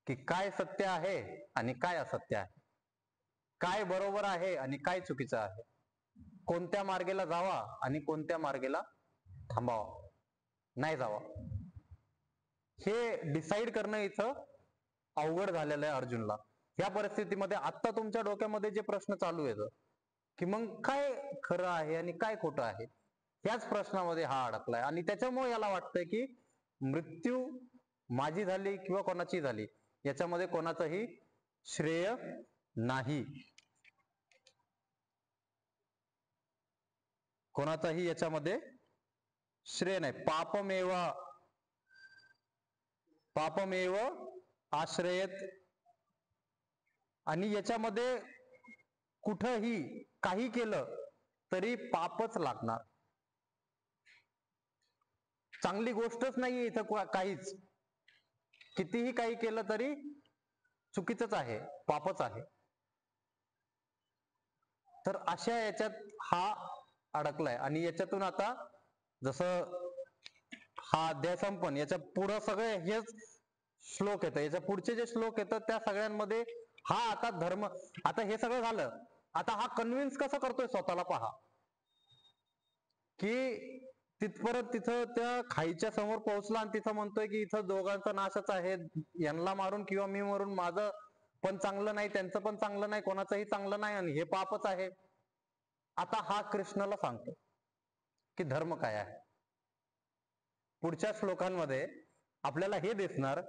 की काय सत्य आहे आणि काय असत्य आहे, काय बरोबर आहे आणि काय चुकीचं आहे, कोणत्या मार्गेला जावा आणि कोणत्या मार्गेला थांबावा, नाही जावा, हे डिसाईड करणं इथं अवघड झालेलं आहे अर्जुनला. या परिस्थितीमध्ये आता तुमच्या डोक्यामध्ये जे प्रश्न चालू आहेत की मग काय खरं आहे आणि काय खोटं आहे, याच प्रश्नामध्ये हा अडकलाय आणि त्याच्यामुळे याला वाटतंय की मृत्यू माझी झाली किंवा कोणाची झाली, याच्यामध्ये कोणाचंही श्रेय नाही. कोणाचाही याच्यामध्ये श्रेय नाही. पापमेव आश्रयेत. आणि याच्यामध्ये कुठंही काही केलं तरी पापच लागणार. चांगली गोष्टच नाहीये इथं काहीच. कितीही काही केलं तरी चुकीचंच आहे, पापच आहे. तर अशा याच्यात हा अडकलाय. आणि याच्यातून आता जसं हा अध्याय संपन, याच्या पुढं सगळे हेच श्लोक येतं, याच्या पुढचे जे श्लोक येतात त्या सगळ्यांमध्ये हा आता धर्म, आता हे सगळं झालं, आता हा कन्व्हिन्स कसं करतोय स्वतःला पहा, की तिथपर्यंत तिथं त्या खाईच्या समोर पोहोचला आणि तिथं म्हणतोय की इथं दोघांचा नाशच आहे, यांना मारून किंवा मी मारून माझं पण चांगलं नाही, त्यांचं पण चांगलं नाही, कोणाचंही चांगलं नाही, आणि हे पापच आहे. आता हा कृष्णाला सांगतो की धर्म काय आहे. पुढच्या श्लोकांमध्ये आपल्याला हे दिसणार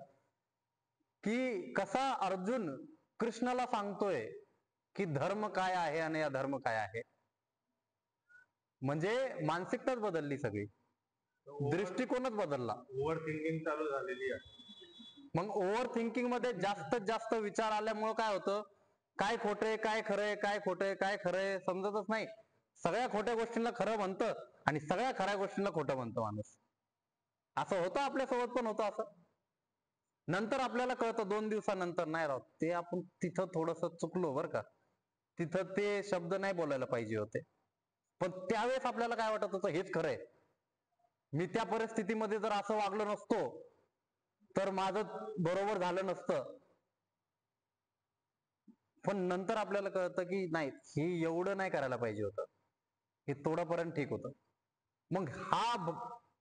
की कसा अर्जुन कृष्णाला सांगतोय की धर्म काय आहे आणि अधर्म काय आहे. म्हणजे मानसिकताच बदलली, सगळी दृष्टिकोनच बदलला. ओव्हर थिंकिंग चालू झालेली आहे. मग ओव्हर थिंकिंग मध्ये जास्तीत जास्त विचार आल्यामुळे काय होतं, काय खोटंय काय खरंय, काय खोटंय काय खरंय समजतच नाही. सगळ्या खोट्या गोष्टींना खरं म्हणतं आणि सगळ्या खऱ्या गोष्टींना खोटं म्हणतं माणूस. असं होतं, आपल्यासोबत पण होतं असं. नंतर आपल्याला कळतं 2 दिवसानंतर, नाही राहत ते आपण तिथं थोडस चुकलो बरं का, तिथं ते शब्द नाही बोलायला पाहिजे होते. पण त्यावेळेस आपल्याला काय वाटत होतं, हेच खरंय, मी त्या परिस्थितीमध्ये जर असं वागलो नसतो तर माझं बरोबर झालं नसतं. पण नंतर आपल्याला कळतं की नाही, हे एवढं नाही करायला पाहिजे होतं, हे थोडंपर्यंत ठीक होतं. मग हा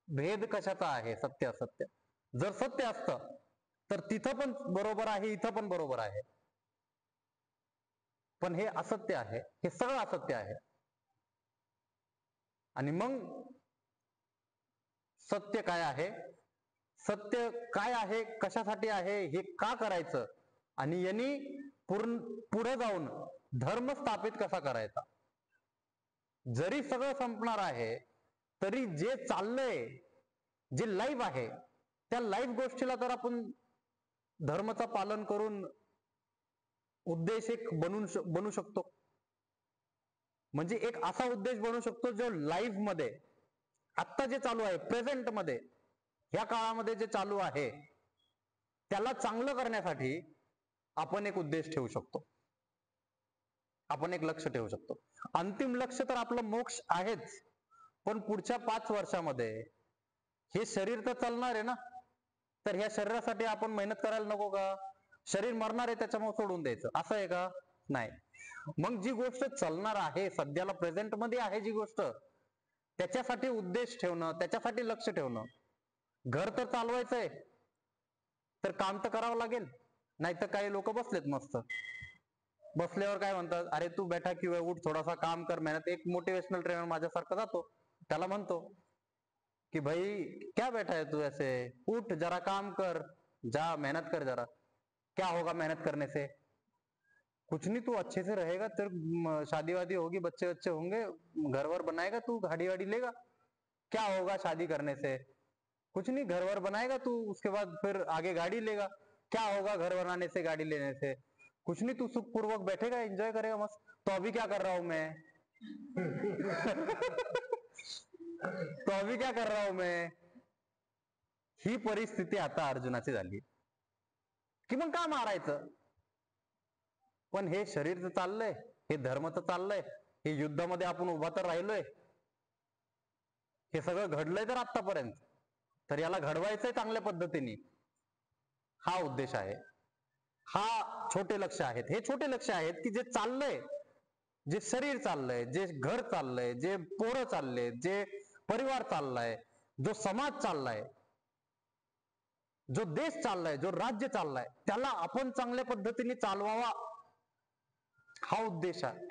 भेद कशाचा आहे, सत्य असत्य. जर सत्य असतं तर तिथं पण बरोबर आहे, इथं पण बरोबर आहे. पण हे असत्य आहे, हे सगळं असत्य आहे. आणि मग सत्य काय आहे, सत्य काय आहे, कशासाठी आहे, हे का करायचं, आणि यांनी पुढे जाऊन धर्म स्थापित कसा करायचा. जरी सगळं संपणार आहे तरी जे चाललंय, जे लाईव्ह आहे, त्या लाईव्ह गोष्टीला तर आपण धर्माचं पालन करून उद्देश एक बनू शकतो. म्हणजे एक असा उद्देश बनू शकतो जो लाईव्ह मध्ये आत्ता जे चालू आहे, प्रेझेंट मध्ये, ह्या काळामध्ये जे चालू आहे त्याला चांगलं करण्यासाठी आपण एक उद्देश ठेवू शकतो, आपण एक लक्ष ठेवू शकतो. अंतिम लक्ष तर आपलं मोक्ष आहेच, पण पुढच्या 5 वर्षामध्ये हे शरीर तर चालणार आहे ना, तर ह्या शरीरासाठी आपण मेहनत करायला नको का. शरीर मरणार आहे त्याच्यामुळे सोडून द्यायचं असं आहे का, नाही. मग जी गोष्ट चालणार आहे, सध्याला प्रेझेंट मध्ये आहे जी गोष्ट, त्याच्यासाठी उद्देश ठेवणं, त्याच्यासाठी लक्ष ठेवणं. घर तर चालवायचंय तर काम तर करावं लागेल. नाही तर काही लोक बसलेत मस्त, बसल्यावर काय म्हणतात, अरे तू बैठा क्यों है, उठ थोडासा काम कर, मेहनत. एक मोटिवेशनल ट्रेनर माझ्यासारखा जातो, त्याला म्हणतो कि भाई क्या बैठा है तू ऐसे, उठ जरा काम कर, जा मेहनत कर जरा. क्या होगा मेहनत करने से, कुछ नहीं, तू अच्छे से रहेगा, तेरे शादी वादी होगी, बच्चे बच्चे होंगे, घर वर बनाएगा, तू गाड़ी वाड़ी लेगा. क्या होगा शादी करने से, कुछ नहीं, घर वर बनाएगा तू, उसके बाद फिर आगे गाड़ी लेगा. क्या होगा घर बनाने से, गाड़ी लेने से, कुछ नहीं, तू सुखपूर्वक बैठेगा, एंजॉय करेगा मस्त. तो अभी क्या कर रहा हूं मैं तो अभी क्या कर रहा हूं मैं. ही परिस्थिती आता अर्जुनाची झाली की मग का मारायचं. पण हे शरीर तर चाललंय, हे धर्म तर चाललंय, हे युद्धामध्ये आपण उभा तर राहिलोय, हे सगळं घडलंय तर आतापर्यंत, तर याला घडवायचंय चांगल्या पद्धतीने, हा उद्देश आहे. हा छोटे लक्ष आहेत, हे छोटे लक्ष आहेत की जे चाललंय, जे शरीर चाललंय, जे घर चाललंय, जे पोरं चालले, जे परिवार चाललाय, जो समाज चाललाय, जो देश चाललाय, जो राज्य चाललाय, त्याला आपण चांगल्या पद्धतीने चालवावा, हा उद्देश आहे.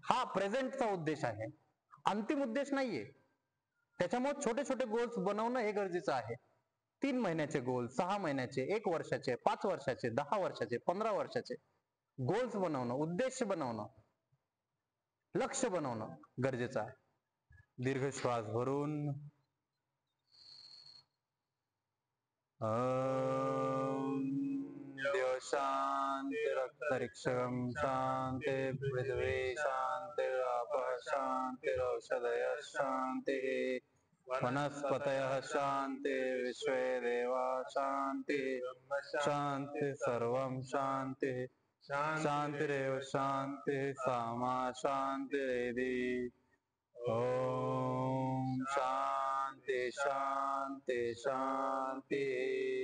हा प्रेझेंटचा उद्देश आहे, अंतिम उद्देश नाहीये. त्याच्यामुळे छोटे छोटे गोल्स बनवणं हे गरजेचं आहे. 3 महिन्याचे गोल, 6 महिन्याचे, 1 वर्षाचे, 5 वर्षाचे, 10 वर्षाचे, 15 वर्षाचे गोल्स बनवणं, उद्देश बनवणं. लक्ष बनवणं गरजेचं आहे. दीर्घ श्वास भरून देव शांती, रक्तरिक्षकं शांती, पृथ्वी शांती, आपः शांती, औषधय शांती, वनस्पतयः शांती, विश्वे देवा शांती, शांति सर्वं शांति, शांतिरेव शांति, सामा शांतिरेधि. ओम शांति शांति शांति.